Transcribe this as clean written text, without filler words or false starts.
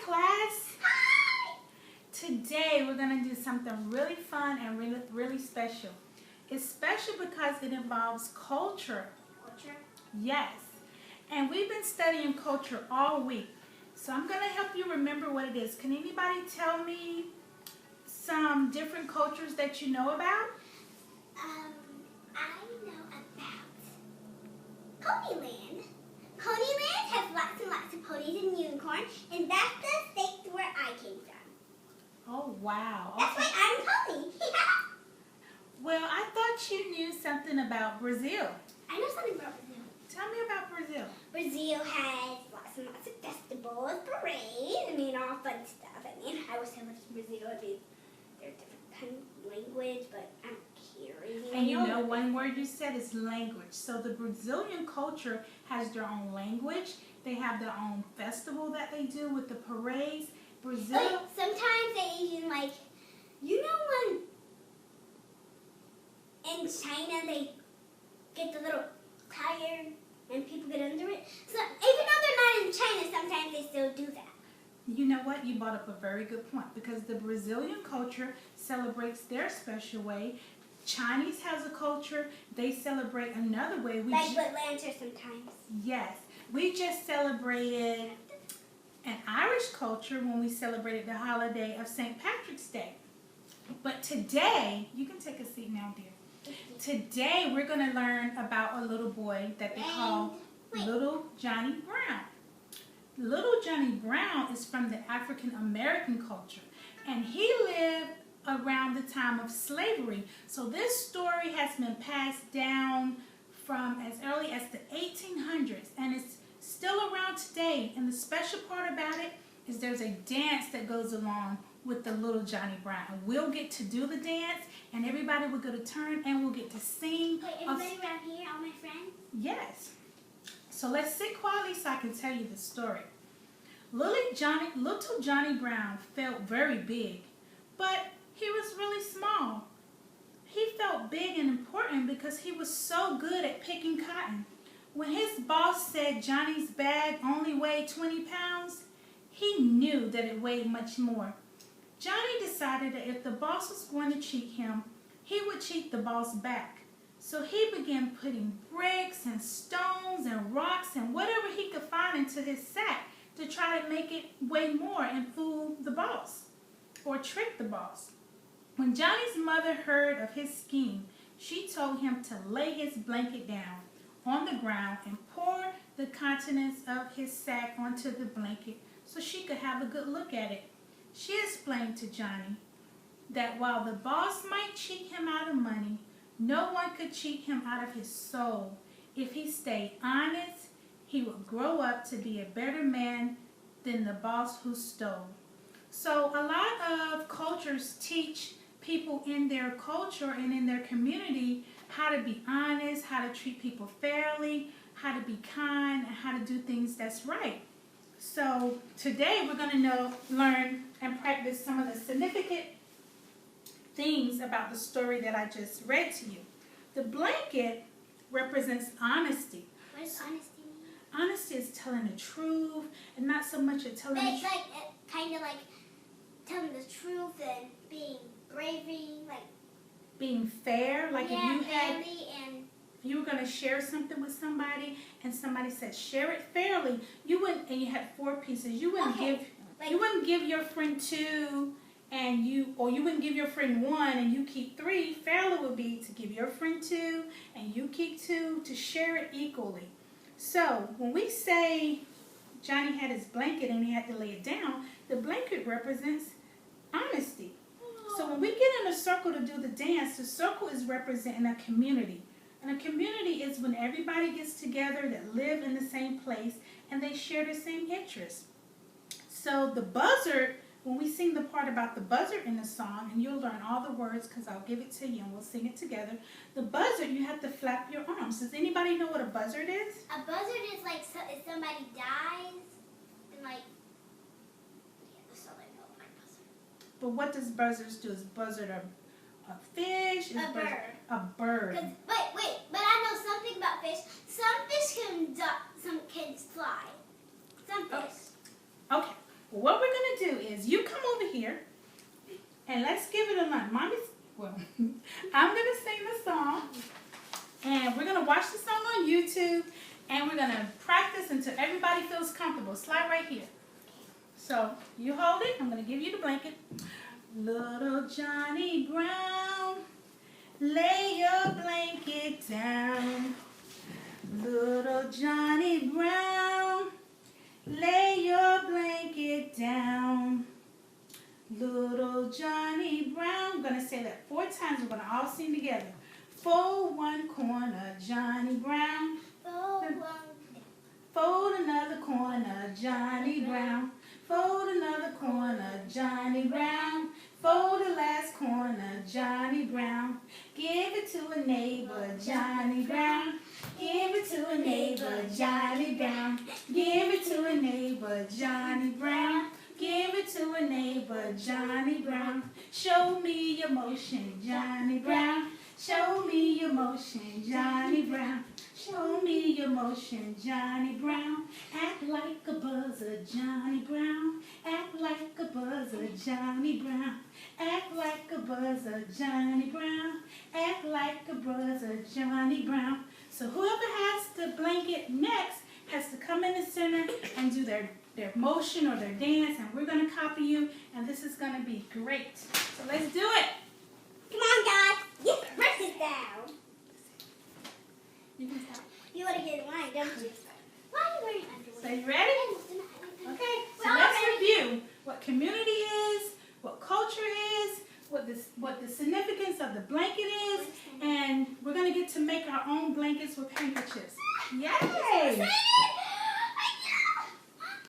class. Hi! Today we're going to do something really fun and really special. It's special because it involves culture. Culture? Yes. And we've been studying culture all week. So I'm going to help you remember what it is. Can anybody tell me some different cultures that you know about? I know about Ponyland. Ponyland has lots and lots of ponies and unicorns, and that's the state where I came from. Oh, wow. That's why I'm a pony. Well, I thought you knew something about Brazil. I know something about Brazil. Tell me about Brazil. Brazil has lots and lots of festivals, parades, all fun stuff. I was so much in Brazil. They're different kind of language, but I don't care. And you know, one word you said is language. So the Brazilian culture has their own language. They have their own festival that they do with the parades. Brazil. Like, sometimes they even when in China they get the little tire and people get under it. So even though they're not in China, sometimes they still do that. You know what? You brought up a very good point because the Brazilian culture celebrates their special way. Chinese has a culture. They celebrate another way. Like with lanterns sometimes. Yes. We just celebrated an Irish culture when we celebrated the holiday of St. Patrick's Day. But today, you can take a seat now, dear. Today, we're going to learn about a little boy that they call Little Johnny Brown. Little Johnny Brown is from the African American culture, and he lived around the time of slavery. So this story has been passed down from as early as the 1800s, and it's still around today. And the special part about it is there's a dance that goes along with the Little Johnny Brown. We'll get to do the dance, and everybody will get a turn, and we'll get to sing. Wait, everybody around here, all my friends? Yes. So let's sit quietly so I can tell you the story. Little Johnny Brown felt very big, but he was really small. He felt big and important because he was so good at picking cotton. When his boss said Johnny's bag only weighed 20 pounds, he knew that it weighed much more. Johnny decided that if the boss was going to cheat him, he would cheat the boss back. So he began putting bricks and stones and rocks and whatever he could find into his sack to try to make it weigh more and fool the boss or trick the boss. When Johnny's mother heard of his scheme, she told him to lay his blanket down on the ground and pour the contents of his sack onto the blanket so she could have a good look at it. She explained to Johnny that while the boss might cheat him out of money, no one could cheat him out of his soul. If he stayed honest, he would grow up to be a better man than the boss who stole. So a lot of cultures teach people in their culture and in their community how to be honest, how to treat people fairly, how to be kind, and how to do things that's right. So today we're going to learn and practice some of the significant things about the story that I just read to you. The blanket represents honesty. What does honesty mean? Honesty is telling the truth and not so much at telling the truth. Kind of like telling the truth and being bravery, like being fair. Like if you were going to share something with somebody and somebody said share it fairly, you wouldn't, and you had 4 pieces, you wouldn't give your friend 2 and you wouldn't give your friend 1 and you keep 3. Fairly would be to give your friend 2 and you keep 2, to share it equally. So when we say Johnny had his blanket and he had to lay it down, the blanket represents honesty. So when we get in a circle to do the dance, the circle is representing a community. And a community is when everybody gets together that live in the same place and they share the same interests. So the buzzard, when we sing the part about the buzzard in the song, and you'll learn all the words because I'll give it to you and we'll sing it together. The buzzard, you have to flap your arms. Does anybody know what a buzzard is? A buzzard is like if somebody dies, and that's all I know about a buzzard. But what does buzzards do? Is buzzard a fish? A bird. A bird. But I know something about fish. Some fish can fly. Some fish. Okay. Well, what we're going to do is you come over here and let's give it a run. I'm going to sing the song and we're going to watch the song on YouTube and we're going to practice until everybody feels comfortable. Slide right here. So you hold it. I'm going to give you the blanket. Little Johnny Brown, lay your blanket down. Little Johnny Brown, lay your blanket down. Little Johnny Brown. I'm going to say that 4 times. We're going to all sing together. Fold one corner, Johnny Brown. Fold another corner, Johnny Brown. Fold another corner, Johnny Brown. Fold the last corner, Johnny Brown. Give it to a neighbor, Johnny Brown. Give it to a neighbor, Johnny Brown. Give it to a neighbor, Johnny Brown. Give it to a neighbor, Johnny Brown. Show me your motion, Johnny Brown. Show me your motion, Johnny Brown. Show me your motion, Johnny Brown. Act like a buzzer, Johnny Brown. Act like a buzzer, Johnny Brown. Act like a buzzer, Johnny Brown. Act like a buzzer, Johnny Brown. So whoever has the blanket next has to come in the center and do their motion or their dance, and we're going to copy you, and this is going to be great. So let's do it. Come on, guys. Get the brushes down. You can start. You want to get in line, don't you? Why are you wearing underwear? So you ready? Okay, so let's review what community is, what culture is, what the significance of the blanket is, and we're going to get to make our own blankets with handkerchiefs.